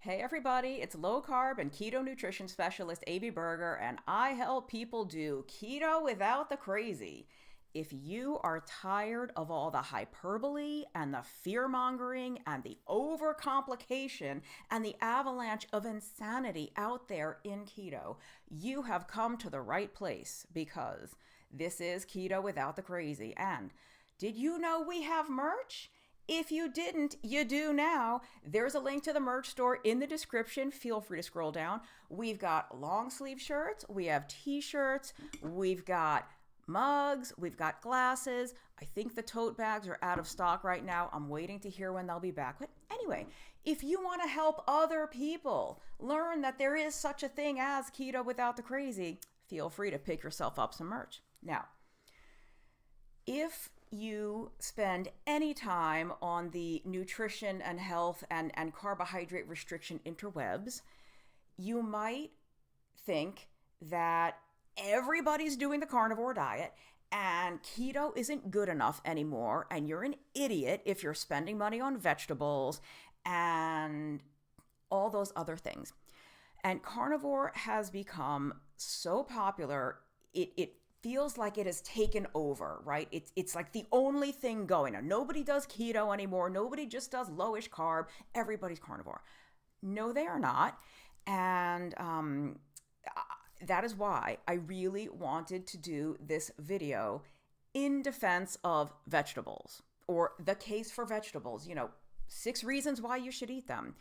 Hey everybody, it's low carb and keto nutrition specialist Amy Berger, and I help people do keto without the crazy. If you are tired of all the hyperbole and the fear mongering and the overcomplication and the avalanche of insanity out there in keto, you have come to the right place because this is keto without the crazy. And did you know we have merch? If you didn't, you do now. There's a link to the merch store in the description. Feel free to scroll down. We've got long sleeve shirts, we have t-shirts, we've got mugs, we've got glasses. I think the tote bags are out of stock right now. I'm waiting to hear when they'll be back. But anyway, if you want to help other people learn that there is such a thing as keto without the crazy, feel free to pick yourself up some merch. Now, if you spend any time on the nutrition and health and carbohydrate restriction interwebs, you might think that everybody's doing the carnivore diet and keto isn't good enough anymore, and you're an idiot if you're spending money on vegetables and all those other things. And carnivore has become so popular, it feels like it has taken over, right? It's like the only thing going on. Nobody does keto anymore. Nobody just does lowish carb. Everybody's carnivore. No, they are not. And that is why I really wanted to do this video in defense of vegetables, or the case for vegetables, 6 reasons why you should eat them.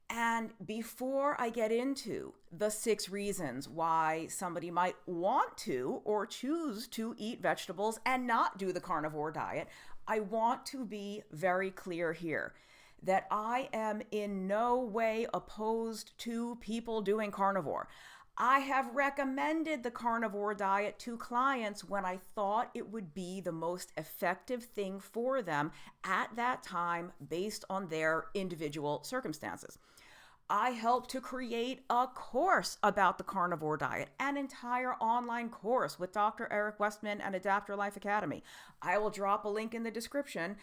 And before I get into the 6 reasons why somebody might want to or choose to eat vegetables and not do the carnivore diet, I want to be very clear here that I am in no way opposed to people doing carnivore. I have recommended the carnivore diet to clients when I thought it would be the most effective thing for them at that time based on their individual circumstances. I helped to create a course about the carnivore diet, an entire online course with Dr. Eric Westman and Adapter Life Academy. I will drop a link in the description.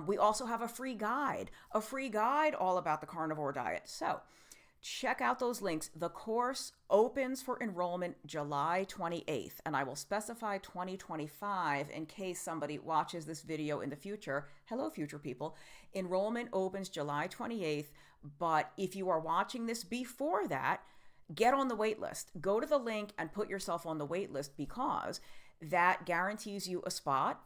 We also have a free guide all about the carnivore diet. So check out those links. The course opens for enrollment July 28th, and I will specify 2025 in case somebody watches this video in the future. Hello, future people. Enrollment opens July 28th, but if you are watching this before that, get on the wait list. Go to the link and put yourself on the wait list because that guarantees you a spot.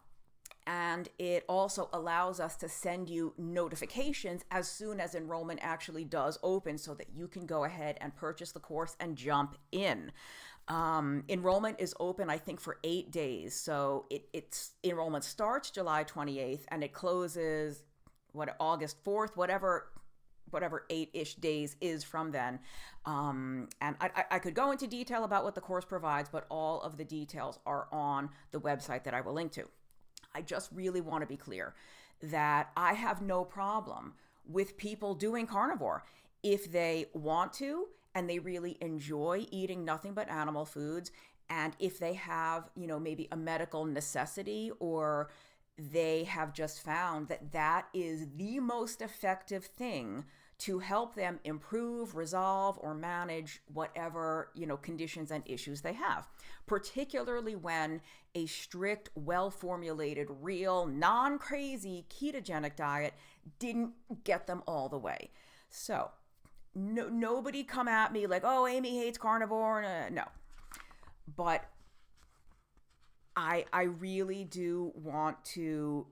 And it also allows us to send you notifications as soon as enrollment actually does open so that you can go ahead and purchase the course and jump in. Enrollment is open, I think, for 8 days. So enrollment starts July 28th and it closes, August 4th, whatever 8-ish days is from then. And I could go into detail about what the course provides, but all of the details are on the website that I will link to. I just really want to be clear that I have no problem with people doing carnivore if they want to and they really enjoy eating nothing but animal foods, and if they have, maybe a medical necessity, or they have just found that that is the most effective thing to help them improve, resolve, or manage whatever, conditions and issues they have, particularly when a strict, well-formulated, real, non-crazy ketogenic diet didn't get them all the way. So nobody come at me like, oh, Amy hates carnivore. No. But I really do want to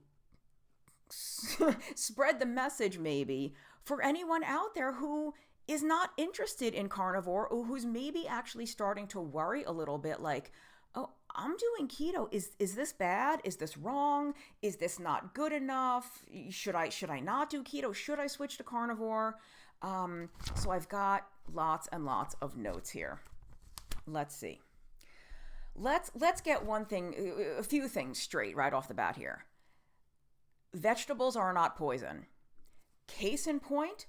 spread the message maybe for anyone out there who is not interested in carnivore, or who's maybe actually starting to worry a little bit like, oh, I'm doing keto. Is this bad? Is this wrong? Is this not good enough? Should I not do keto? Should I switch to carnivore? So I've got lots and lots of notes here. Let's see. Let's get a few things straight right off the bat here. Vegetables are not poison. Case in point,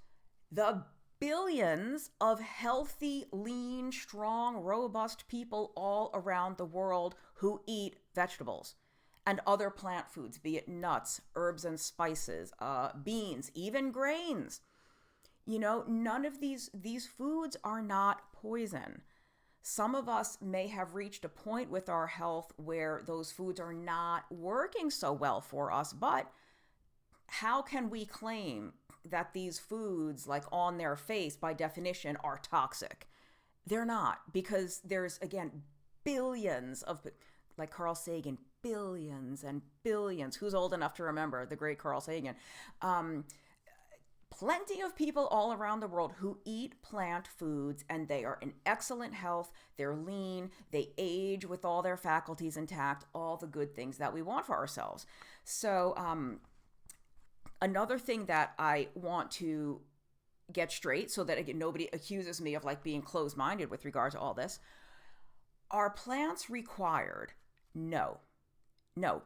the billions of healthy, lean, strong, robust people all around the world who eat vegetables and other plant foods, be it nuts, herbs and spices, beans, even grains. None of these foods are not poison. Some of us may have reached a point with our health where those foods are not working so well for us, but how can we claim that these foods, like on their face, by definition, are toxic? They're not, because there's, again, billions of, like Carl Sagan, billions and billions. Who's old enough to remember the great Carl Sagan? Plenty of people all around the world who eat plant foods, and they are in excellent health. They're lean. They age with all their faculties intact, all the good things that we want for ourselves. So another thing that I want to get straight, so that, again, nobody accuses me of like being closed-minded with regard to all this. Are plants required? No.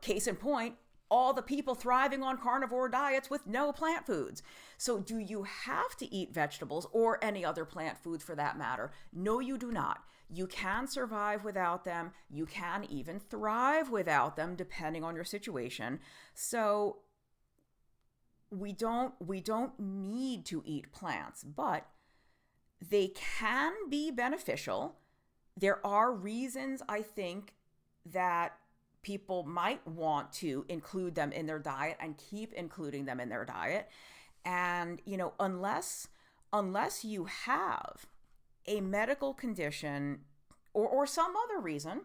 Case in point, all the people thriving on carnivore diets with no plant foods. So do you have to eat vegetables or any other plant foods for that matter? No, you do not. You can survive without them. You can even thrive without them, depending on your situation. So we don't need to eat plants, but they can be beneficial. There are reasons, I think, that people might want to include them in their diet and keep including them in their diet. And, unless you have a medical condition or some other reason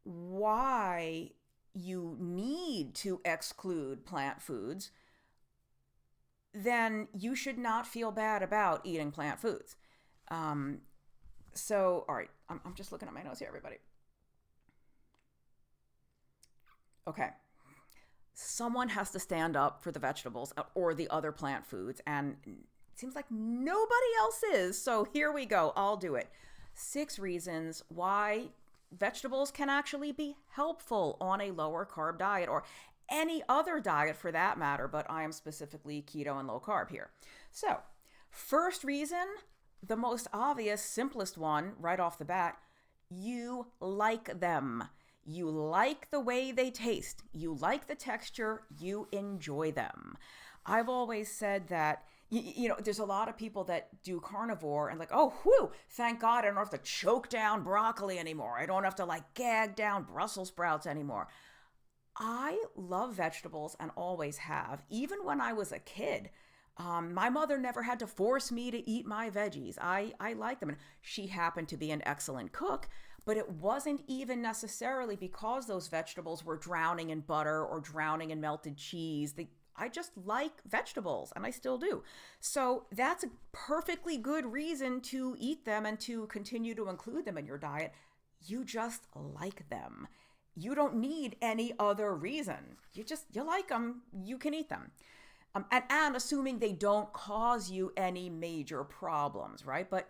why you need to exclude plant foods, then you should not feel bad about eating plant foods. So, all right, I'm just looking at my notes here, everybody. Okay. Someone has to stand up for the vegetables or the other plant foods, and it seems like nobody else is. So here we go. I'll do it. 6 reasons why vegetables can actually be helpful on a lower carb diet, or any other diet for that matter, but I am specifically keto and low carb here. So, first reason, the most obvious, simplest one right off the bat, you like them. You like the way they taste. You like the texture. You enjoy them. I've always said that, there's a lot of people that do carnivore and like, oh, whew, thank God I don't have to choke down broccoli anymore. I don't have to like gag down Brussels sprouts anymore. I love vegetables and always have. Even when I was a kid, my mother never had to force me to eat my veggies. I like them. And she happened to be an excellent cook, but it wasn't even necessarily because those vegetables were drowning in butter or drowning in melted cheese. I just like vegetables, and I still do. So that's a perfectly good reason to eat them and to continue to include them in your diet. You just like them. You don't need any other reason. You like them, you can eat them. And assuming they don't cause you any major problems, right? But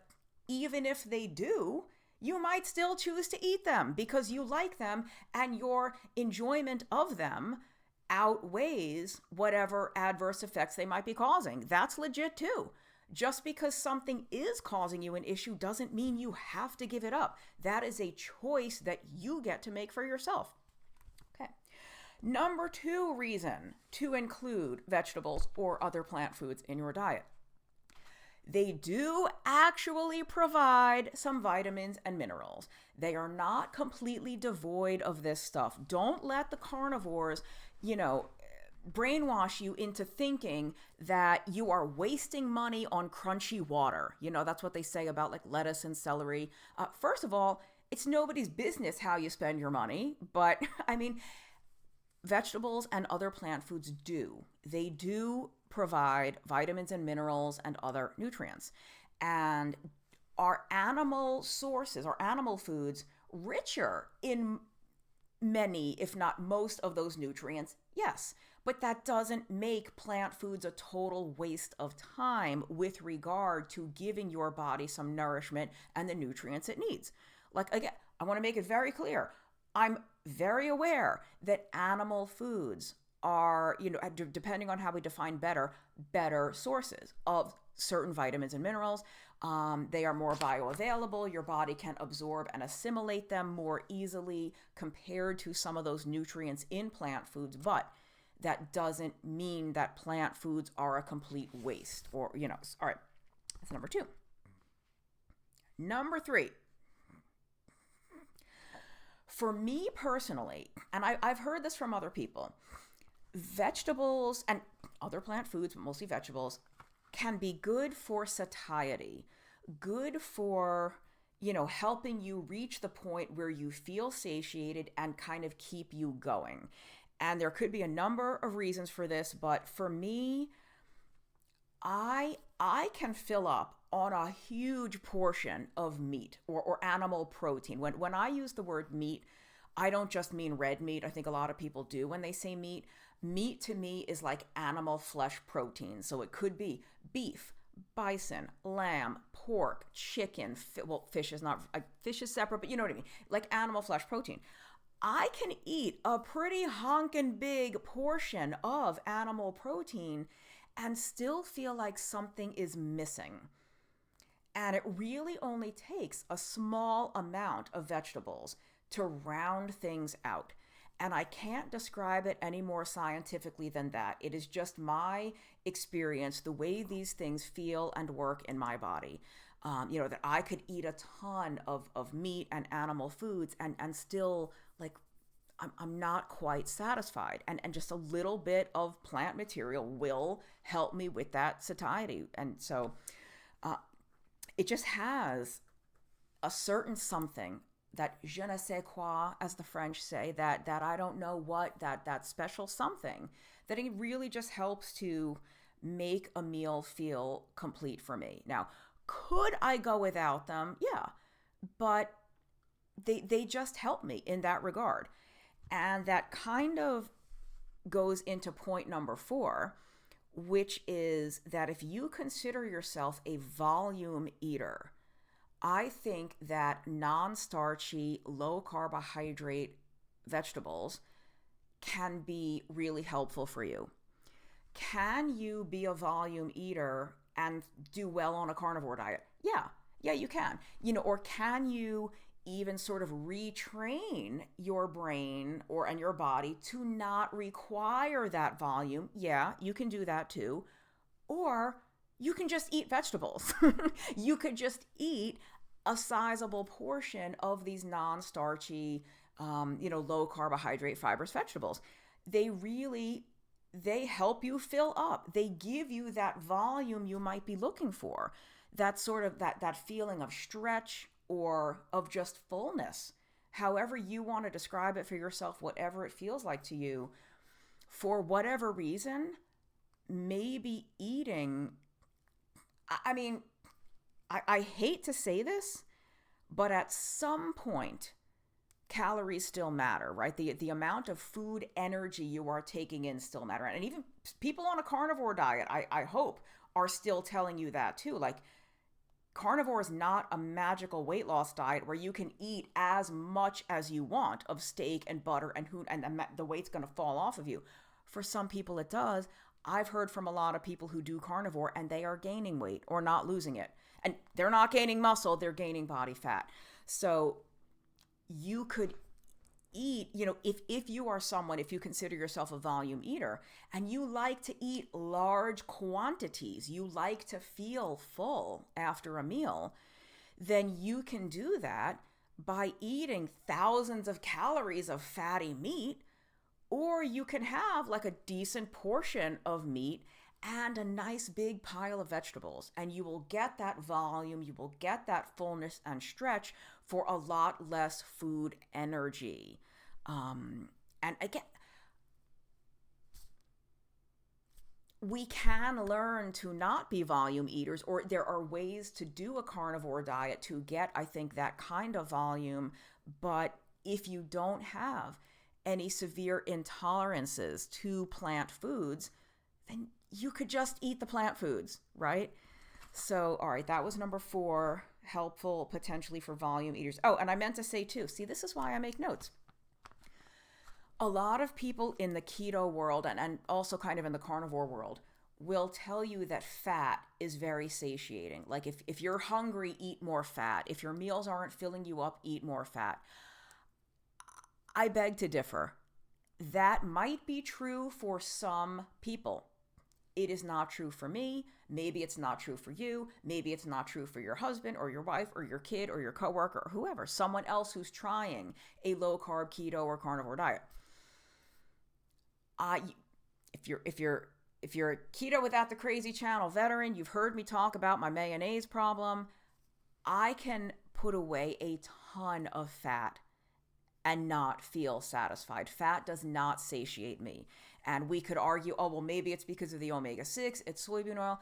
even if they do, you might still choose to eat them because you like them and your enjoyment of them outweighs whatever adverse effects they might be causing. That's legit too. Just because something is causing you an issue doesn't mean you have to give it up. That is a choice that you get to make for yourself. Okay. Number 2 reason to include vegetables or other plant foods in your diet. They do actually provide some vitamins and minerals. They are not completely devoid of this stuff. Don't let the carnivores, brainwash you into thinking that you are wasting money on crunchy water. That's what they say about like lettuce and celery. First of all, it's nobody's business how you spend your money, but I mean, vegetables and other plant foods They do provide vitamins and minerals and other nutrients. And are animal sources or animal foods richer in many, if not most of those nutrients? Yes. But that doesn't make plant foods a total waste of time with regard to giving your body some nourishment and the nutrients it needs. Like, again, I want to make it very clear. I'm very aware that animal foods are, depending on how we define better sources of certain vitamins and minerals. They are more bioavailable. Your body can absorb and assimilate them more easily compared to some of those nutrients in plant foods. But that doesn't mean that plant foods are a complete waste or, all right, that's number 2. Number 3, for me personally, and I've heard this from other people, vegetables and other plant foods, but mostly vegetables, can be good for satiety, good for, helping you reach the point where you feel satiated and kind of keep you going. And there could be a number of reasons for this, but for me, I can fill up on a huge portion of meat or animal protein. When I use the word meat, I don't just mean red meat. I think a lot of people do when they say meat. Meat to me is like animal flesh protein. So it could be beef, bison, lamb, pork, chicken. Fish is not, fish is separate, but you know what I mean? Like animal flesh protein. I can eat a pretty honkin' big portion of animal protein and still feel like something is missing. And it really only takes a small amount of vegetables to round things out. And I can't describe it any more scientifically than that. It is just my experience, the way these things feel and work in my body. That I could eat a ton of meat and animal foods and still, like, I'm not quite satisfied. And just a little bit of plant material will help me with that satiety. And so it just has a certain something, that je ne sais quoi, as the French say, that I don't know what, that special something, that it really just helps to make a meal feel complete for me. Now, could I go without them? Yeah, but they just help me in that regard. And that kind of goes into point number 4, which is that if you consider yourself a volume eater, I think that non-starchy, low carbohydrate vegetables can be really helpful for you. Can you be a volume eater and do well on a carnivore diet? Yeah, you can. Or can you even sort of retrain your brain and your body to not require that volume? Yeah, you can do that too. Or you can just eat vegetables. You could just eat a sizable portion of these non-starchy, low carbohydrate fibrous vegetables. They help you fill up. They give you that volume you might be looking for. That sort of that feeling of stretch or of just fullness. However you want to describe it for yourself, whatever it feels like to you, for whatever reason, maybe eating, I hate to say this, but at some point, calories still matter, right? The amount of food energy you are taking in still matter. And even people on a carnivore diet, I hope, are still telling you that too. Like, carnivore is not a magical weight loss diet where you can eat as much as you want of steak and butter and the weight's going to fall off of you. For some people it does. I've heard from a lot of people who do carnivore and they are gaining weight or not losing it. And they're not gaining muscle, they're gaining body fat. So you could eat, if you are someone, if you consider yourself a volume eater and you like to eat large quantities, you like to feel full after a meal, then you can do that by eating thousands of calories of fatty meat, or you can have like a decent portion of meat and a nice big pile of vegetables, and you will get that volume, you will get that fullness and stretch for a lot less food energy. And again, we can learn to not be volume eaters, or there are ways to do a carnivore diet to get, I think, that kind of volume. But if you don't have any severe intolerances to plant foods, then you could just eat the plant foods, right? So, all right, that was number 4, helpful potentially for volume eaters. Oh, and I meant to say too, see, this is why I make notes. A lot of people in the keto world and also kind of in the carnivore world will tell you that fat is very satiating. Like if you're hungry, eat more fat. If your meals aren't filling you up, eat more fat. I beg to differ. That might be true for some people. It is not true for me. Maybe it's not true for you. Maybe it's not true for your husband or your wife or your kid or your coworker or whoever, someone else who's trying a low carb, keto, or carnivore diet. If you're a keto without the crazy channel veteran, you've heard me talk about my mayonnaise problem. I can put away a ton of fat and not feel satisfied. Fat does not satiate me. And we could argue, oh, well, maybe it's because of the omega-6, it's soybean oil.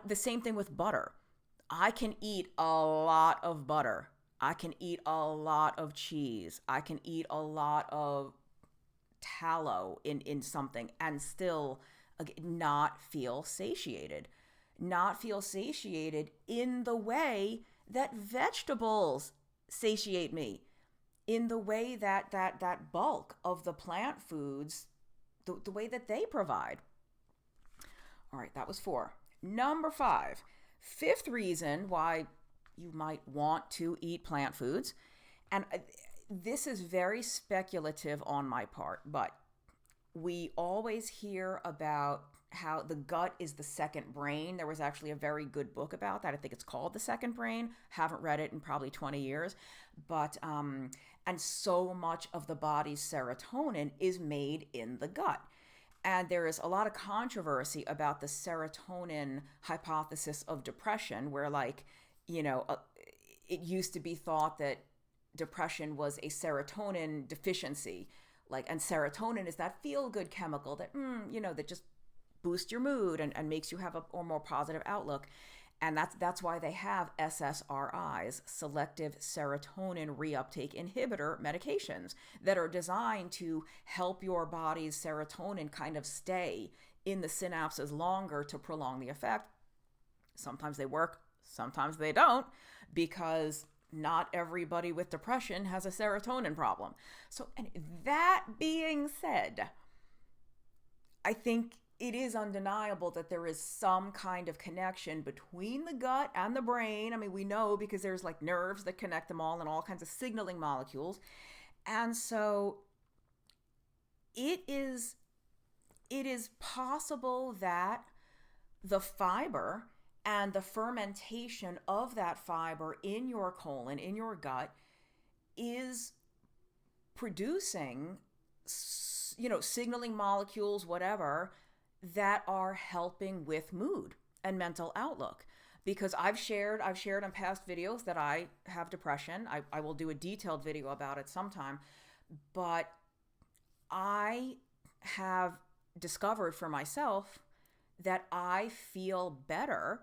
The same thing with butter. I can eat a lot of butter. I can eat a lot of cheese. I can eat a lot of tallow in something and still not feel satiated. Not feel satiated in the way that vegetables satiate me, in the way that bulk of the plant foods, the way that they provide. All right, that was 4. Number 5, fifth reason why you might want to eat plant foods, and this is very speculative on my part, but we always hear about how the gut is the second brain. There was actually a very good book about that. I think it's called The Second Brain. Haven't read it in probably 20 years. But, and so much of the body's serotonin is made in the gut. And there is a lot of controversy about the serotonin hypothesis of depression, where it used to be thought that depression was a serotonin deficiency. And serotonin is that feel-good chemical that, that just boosts your mood and makes you have a more positive outlook. And that's why they have SSRIs, selective serotonin reuptake inhibitor medications, that are designed to help your body's serotonin kind of stay in the synapses longer to prolong the effect. Sometimes they work, sometimes they don't, because not everybody with depression has a serotonin problem. So, and that being said, I think it is undeniable that there is some kind of connection between the gut and the brain. I mean, we know because there's nerves that connect them all and all kinds of signaling molecules. And so it is possible that the fiber and the fermentation of that fiber in your colon, in your gut, is producing, signaling molecules, whatever, that are helping with mood and mental outlook. Because I've shared in past videos that I have depression. I will do a detailed video about it sometime. But I have discovered for myself that I feel better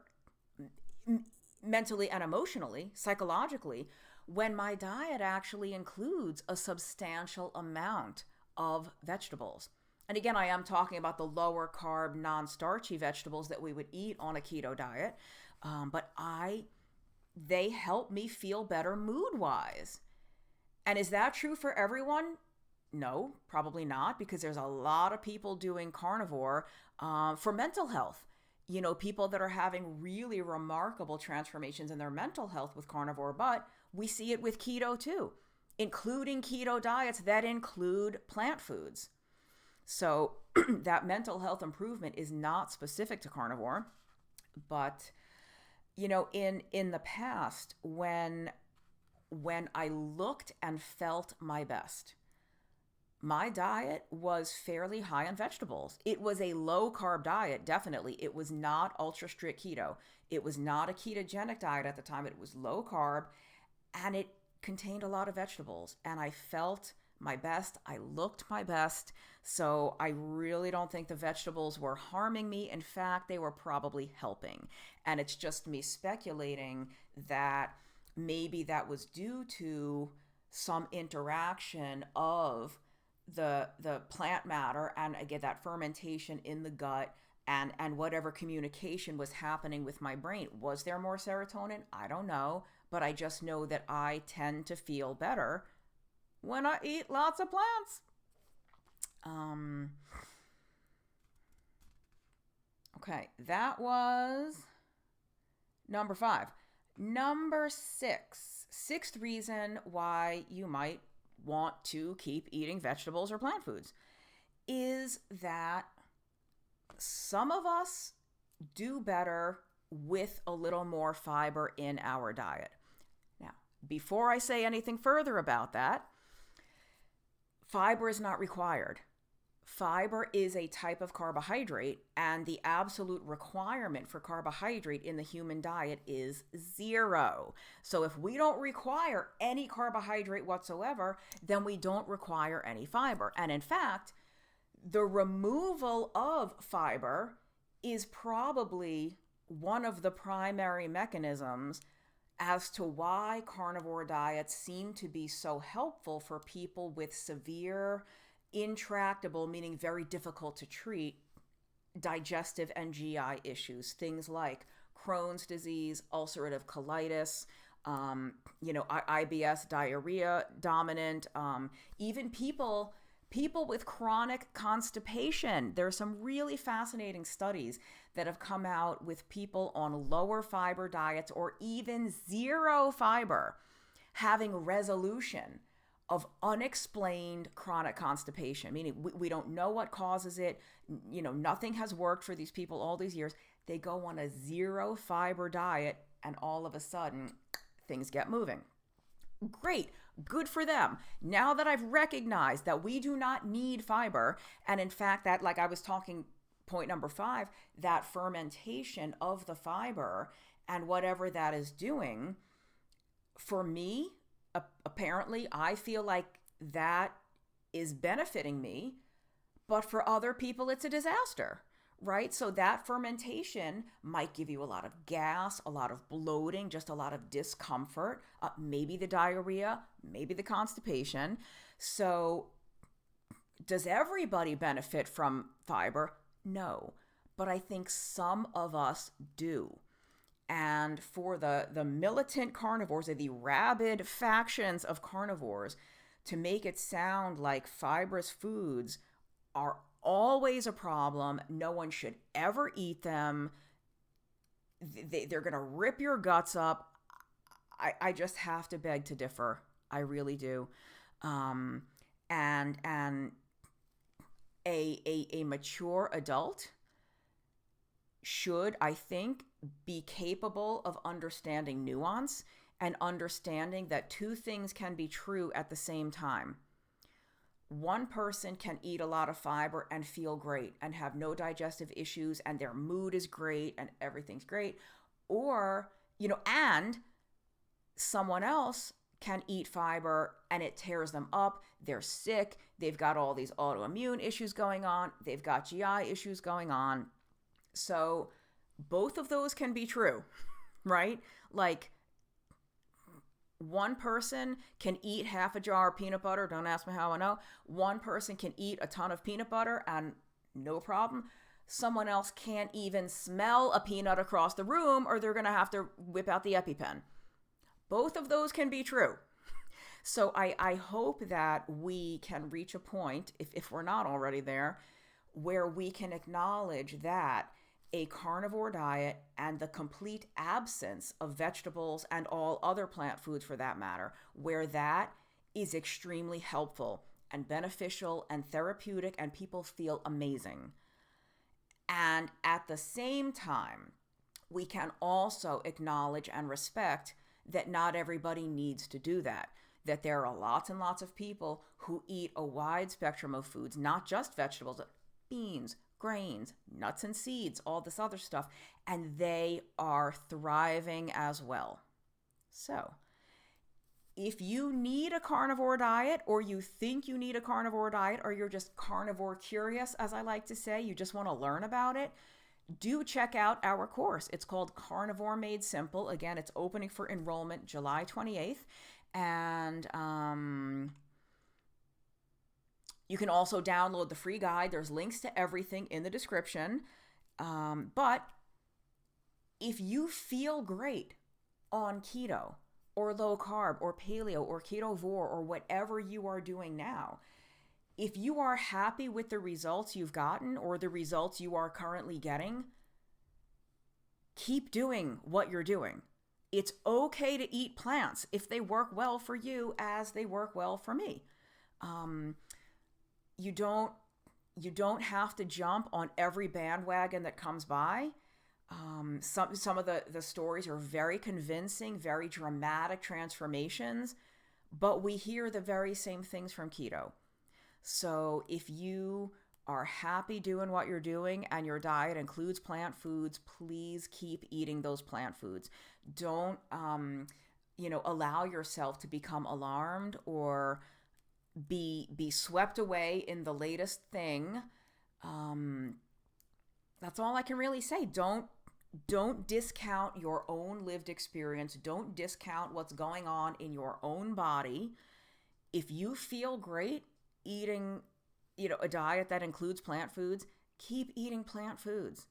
mentally and emotionally, psychologically, when my diet actually includes a substantial amount of vegetables. And again, I am talking about the lower carb, non-starchy vegetables that we would eat on a keto diet. But they help me feel better mood-wise. And is that true for everyone? No, probably not, because there's a lot of people doing carnivore for mental health. People that are having really remarkable transformations in their mental health with carnivore, but we see it with keto too, including keto diets that include plant foods. So that mental health improvement is not specific to carnivore, but in the past, when I looked and felt my best, my diet was fairly high on vegetables. It was a low carb diet, definitely. It was not ultra strict keto. It was not a ketogenic diet at the time. It was low carb, and it contained a lot of vegetables. And I felt my best. I looked my best. So I really don't think the vegetables were harming me. In fact, they were probably helping. And it's just me speculating that maybe that was due to some interaction of the plant matter and again that fermentation in the gut and whatever communication was happening with my brain. Was there more serotonin? I don't know, but I just know that I tend to feel better when I eat lots of plants. Okay, that was number 5. Number 6, sixth reason why you might want to keep eating vegetables or plant foods is that some of us do better with a little more fiber in our diet. Now, before I say anything further about that, fiber is not required. Fiber is a type of carbohydrate, and the absolute requirement for carbohydrate in the human diet is 0. So if we don't require any carbohydrate whatsoever, then we don't require any fiber. And in fact, the removal of fiber is probably one of the primary mechanisms as to why carnivore diets seem to be so helpful for people with severe, intractable, meaning very difficult to treat, digestive and GI issues, things like Crohn's disease, ulcerative colitis, IBS, diarrhea dominant, even people with chronic constipation. There are some really fascinating studies that have come out with people on lower fiber diets or even 0 fiber having resolution of unexplained chronic constipation, meaning we don't know what causes it. Nothing has worked for these people all these years. They go on a 0 fiber diet and all of a sudden things get moving. Great, good for them. Now that I've recognized that we do not need fiber, and in fact that, like I was talking, point number 5, that fermentation of the fiber and whatever that is doing, for me, apparently I feel like that is benefiting me, but for other people it's a disaster, right? So that fermentation might give you a lot of gas, a lot of bloating, just a lot of discomfort, maybe the diarrhea, maybe the constipation. So does everybody benefit from fiber? No, but I think some of us do. And for the militant carnivores, or the rabid factions of carnivores, to make it sound like fibrous foods are always a problem, no one should ever eat them, they're going to rip your guts up, I just have to beg to differ. I really do. And a mature adult should, I think, be capable of understanding nuance and understanding that 2 things can be true at the same time. One person can eat a lot of fiber and feel great and have no digestive issues and their mood is great and everything's great. Or, and someone else can eat fiber and it tears them up. They're sick. They've got all these autoimmune issues going on. They've got GI issues going on. So both of those can be true, right? Like, one person can eat half a jar of peanut butter. Don't ask me how I know. One person can eat a ton of peanut butter and no problem. Someone else can't even smell a peanut across the room, or they're going to have to whip out the EpiPen. Both of those can be true. So I hope that we can reach a point, if we're not already there, where we can acknowledge that a carnivore diet and the complete absence of vegetables and all other plant foods for that matter, where that is extremely helpful and beneficial and therapeutic and people feel amazing. And at the same time, we can also acknowledge and respect that not everybody needs to do that. That there are lots and lots of people who eat a wide spectrum of foods, not just vegetables, but beans, grains, nuts and seeds, all this other stuff, and they are thriving as well. So, if you need a carnivore diet, or you think you need a carnivore diet, or you're just carnivore curious, as I like to say, you just want to learn about it, do check out our course. It's called Carnivore Made Simple. Again, it's opening for enrollment July 28th. And you can also download the free guide. There's links to everything in the description. But if you feel great on keto or low carb or paleo or ketovore or whatever you are doing now, if you are happy with the results you've gotten or the results you are currently getting, keep doing what you're doing. It's okay to eat plants if they work well for you as they work well for me. You don't You don't have to jump on every bandwagon that comes by. Some of the stories are very convincing, very dramatic transformations, but we hear the very same things from keto. So if you are happy doing what you're doing and your diet includes plant foods, please keep eating those plant foods. Don't, allow yourself to become alarmed or be swept away in the latest thing. That's all I can really say. Don't discount your own lived experience. Don't discount what's going on in your own body. If you feel great eating, a diet that includes plant foods, keep eating plant foods.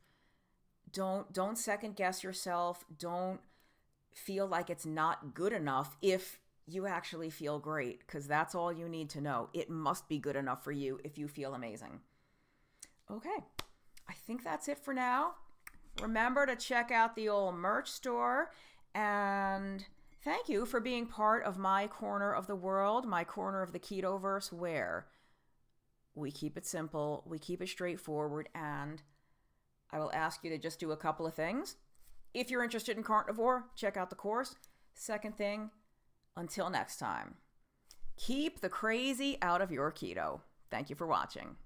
Don't second guess yourself. Don't feel like it's not good enough if you actually feel great, because that's all you need to know. It must be good enough for you if you feel amazing. Okay, I think that's it for now. Remember to check out the old merch store, and thank you for being part of my corner of the world, my corner of the Ketoverse, where we keep it simple, we keep it straightforward, and I will ask you to just do a couple of things. If you're interested in carnivore, check out the course. Second thing, until next time, keep the crazy out of your keto. Thank you for watching.